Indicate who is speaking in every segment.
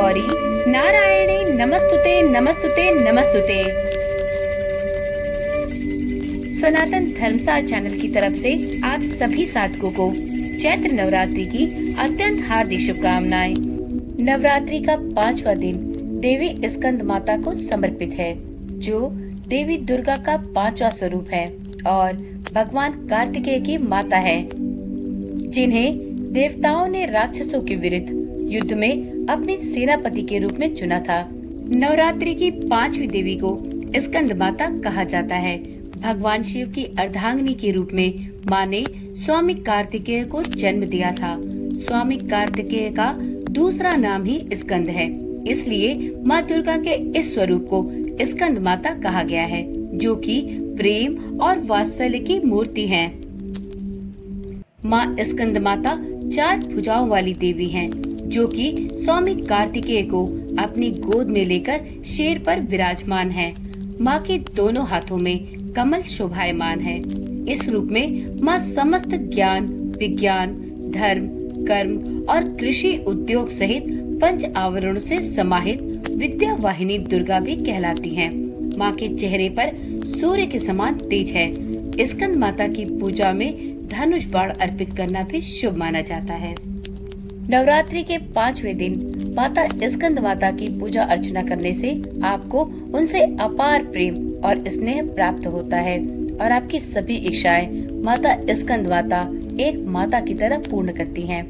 Speaker 1: गौरी नारायणी नमस्तुते नमस्तुते नमस्तुते। सनातन धर्मसार चैनल की तरफ से आप सभी साधकों को चैत्र नवरात्रि की अत्यंत हार्दिक शुभकामनाएं। नवरात्रि का 5वां दिन देवी स्कंद माता को समर्पित है, जो देवी दुर्गा का 5वां स्वरूप है और भगवान कार्तिकेय की माता है, जिन्हें देवताओं ने राक्षसों के विरुद्ध युद्ध में अपने सेनापति के रूप में चुना था। नवरात्रि की 5वीं देवी को स्कंद माता कहा जाता है। भगवान शिव की अर्धांगिनी के रूप में माँ ने स्वामी कार्तिकेय को जन्म दिया था। स्वामी कार्तिकेय का दूसरा नाम ही स्कंद है, इसलिए माँ दुर्गा के इस स्वरूप को स्कंद माता कहा गया है, जो कि प्रेम और वात्सल्य की मूर्ति है। माँ स्कंद माता 4 भुजाओं वाली देवी हैं, जो कि स्वामी कार्तिकेय को अपनी गोद में लेकर शेर पर विराजमान है। माँ के दोनों हाथों में कमल शोभायमान है। इस रूप में माँ समस्त ज्ञान, विज्ञान, धर्म, कर्म और कृषि उद्योग सहित 5 आवरणों से समाहित विद्या वाहिनी दुर्गा भी कहलाती हैं। माँ के चेहरे पर सूर्य के समान तेज है। स्कंद माता की पूजा में धनुष बाण अर्पित करना भी शुभ माना जाता है। नवरात्रि के 5वें दिन माता स्कंद माता की पूजा अर्चना करने से आपको उनसे अपार प्रेम और स्नेह प्राप्त होता है और आपकी सभी इच्छाएं माता स्कंद माता एक माता की तरह पूर्ण करती हैं।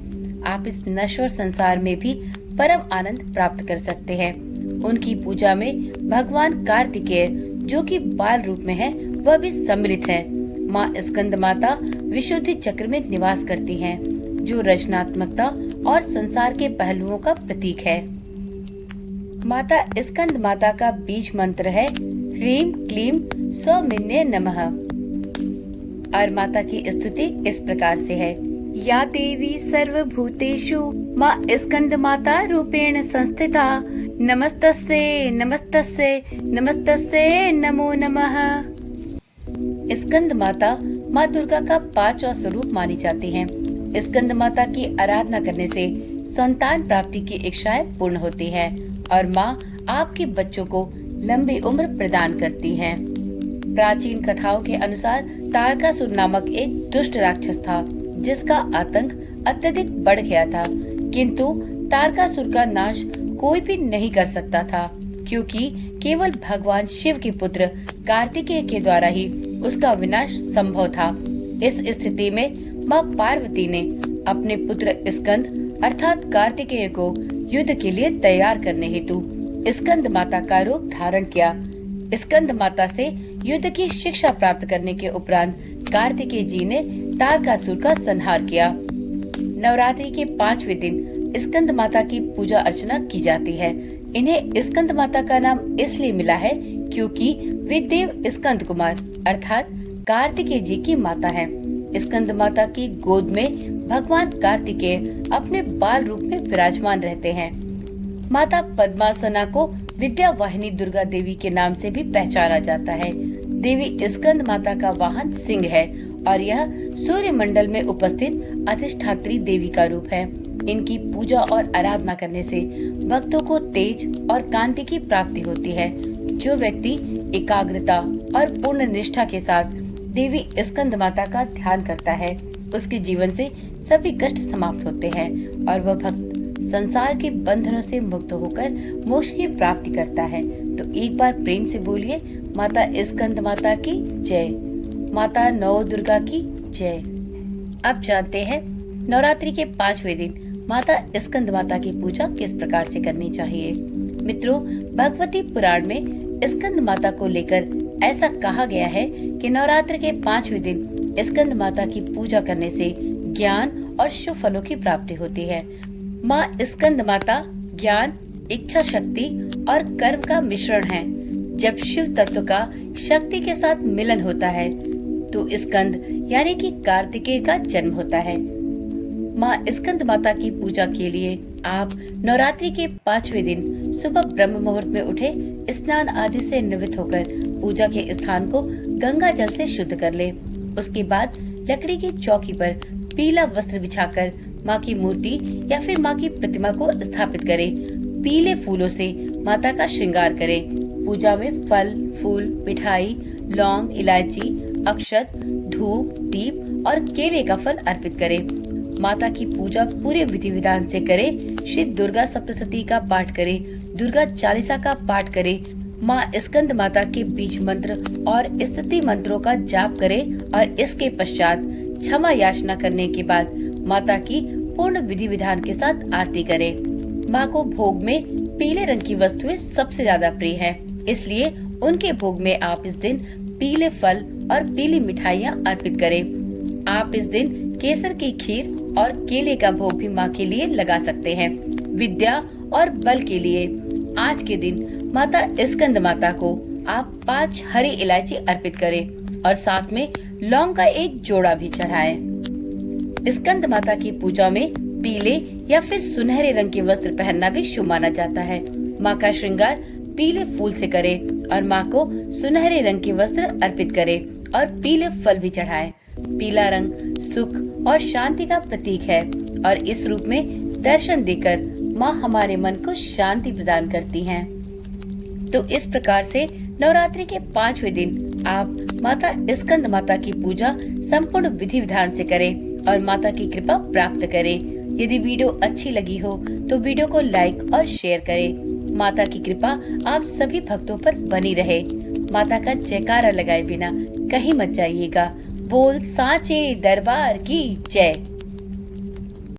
Speaker 1: आप इस नश्वर संसार में भी परम आनंद प्राप्त कर सकते हैं। उनकी पूजा में भगवान कार्तिकेय, जो कि बाल रूप में है, वह भी सम्मिलित है। माँ स्कंद माता विशुद्धि चक्र में निवास करती हैं, जो रचनात्मकता और संसार के पहलुओं का प्रतीक है। माता स्कंद माता का बीज मंत्र है ह्रीम क्लीम सौमिन्ये नमः। और माता की स्तुति इस प्रकार से है। या देवी सर्वभूतेषु माँ स्कंद माता रूपेण संस्थिता, नमस्तस्यै नमस्तस्यै नमस्तस्यै नमो नमः। स्कंद माता माँ दुर्गा का 5वां स्वरूप मानी जाती है। स्कंद माता की आराधना करने से संतान प्राप्ति की इच्छाएं पूर्ण होती है और माँ आपके बच्चों को लंबी उम्र प्रदान करती है। प्राचीन कथाओं के अनुसार तारकासुर नामक एक दुष्ट राक्षस था, जिसका आतंक अत्यधिक बढ़ गया था, किंतु तारकासुर का नाश कोई भी नहीं कर सकता था, क्योंकि केवल भगवान शिव के पुत्र कार्तिकेय के द्वारा ही उसका विनाश संभव था। इस स्थिति में माँ पार्वती ने अपने पुत्र स्कंद अर्थात कार्तिकेय को युद्ध के लिए तैयार करने हेतु स्कंद माता का रूप धारण किया। स्कंद माता से युद्ध की शिक्षा प्राप्त करने के उपरांत कार्तिकेय जी ने तारकासुर का संहार किया। नवरात्रि के 5वें दिन स्कंद माता की पूजा अर्चना की जाती है। इन्हें स्कंद माता का नाम इसलिए मिला है क्योंकि वे देव स्कंद कुमार अर्थात कार्तिकेय जी की माता है। स्कंद माता की गोद में भगवान कार्तिकेय अपने बाल रूप में विराजमान रहते हैं। माता पद्मासना को विद्या वाहिनी दुर्गा देवी के नाम से भी पहचाना जाता है। देवी स्कंद माता का वाहन सिंह है और यह सूर्य मंडल में उपस्थित अधिष्ठात्री देवी का रूप है। इनकी पूजा और आराधना करने से भक्तों को तेज और कांति की प्राप्ति होती है। जो व्यक्ति एकाग्रता और पूर्ण निष्ठा के साथ देवी स्कंद माता का ध्यान करता है, उसके जीवन से सभी कष्ट समाप्त होते हैं और वह भक्त संसार के बंधनों से मुक्त होकर मोक्ष की प्राप्ति करता है। तो एक बार प्रेम से बोलिए माता स्कंद माता की जय, माता नव दुर्गा की जय। अब जानते हैं नवरात्रि के 5वें दिन माता स्कंद माता की पूजा किस प्रकार से करनी चाहिए। मित्रों, भगवती पुराण में स्कंद माता को लेकर ऐसा कहा गया है कि नवरात्र के 5वें दिन स्कंद माता की पूजा करने से ज्ञान और शुभ फलों की प्राप्ति होती है। माँ स्कंद माता ज्ञान, इच्छा शक्ति और कर्म का मिश्रण है। जब शिव तत्व का शक्ति के साथ मिलन होता है तो स्कंद यानी कि कार्तिकेय का जन्म होता है। माँ स्कंद माता की पूजा के लिए आप नवरात्रि के 5वें दिन सुबह ब्रह्म मुहूर्त में उठे, स्नान आदि से निवृत्त होकर पूजा के स्थान को गंगा जल से शुद्ध कर ले। उसके बाद लकड़ी की चौकी पर पीला वस्त्र बिछाकर माँ की मूर्ति या फिर माँ की प्रतिमा को स्थापित करें। पीले फूलों से माता का श्रृंगार करें। पूजा में फल, फूल, मिठाई, लौंग, इलायची, अक्षत, धूप, दीप और केले का फल अर्पित करें। माता की पूजा पूरे विधि विधान से करें। श्री दुर्गा सप्तशती का पाठ करें, दुर्गा चालीसा का पाठ करें, माँ स्कंद माता के बीज मंत्र और स्तुति मंत्रों का जाप करें और इसके पश्चात क्षमा याचना करने के बाद माता की पूर्ण विधि विधान के साथ आरती करें। माँ को भोग में पीले रंग की वस्तुएं सबसे ज्यादा प्रिय है, इसलिए उनके भोग में आप इस दिन पीले फल और पीली मिठाइयाँ अर्पित करें। आप इस दिन केसर की खीर और केले का भोग भी माँ के लिए लगा सकते हैं। विद्या और बल के लिए आज के दिन माता स्कंद माता को आप 5 हरी इलायची अर्पित करें और साथ में लौंग का एक जोड़ा भी चढ़ाएं। स्कंद माता की पूजा में पीले या फिर सुनहरे रंग के वस्त्र पहनना भी शुभ माना जाता है। माँ का श्रृंगार पीले फूल से करें और माँ को सुनहरे रंग के वस्त्र अर्पित करें और पीले फल भी चढ़ाएं। पीला रंग सुख और शांति का प्रतीक है और इस रूप में दर्शन देकर माँ हमारे मन को शांति प्रदान करती हैं। तो इस प्रकार से नवरात्रि के 5वें दिन आप माता स्कंद माता की पूजा संपूर्ण विधि विधान से करें और माता की कृपा प्राप्त करें। यदि वीडियो अच्छी लगी हो तो वीडियो को लाइक और शेयर करें। माता की कृपा आप सभी भक्तों पर बनी रहे। माता का जयकारा लगाए बिना कहीं मत जाइएगा। बोल सांचे दरबार की जय।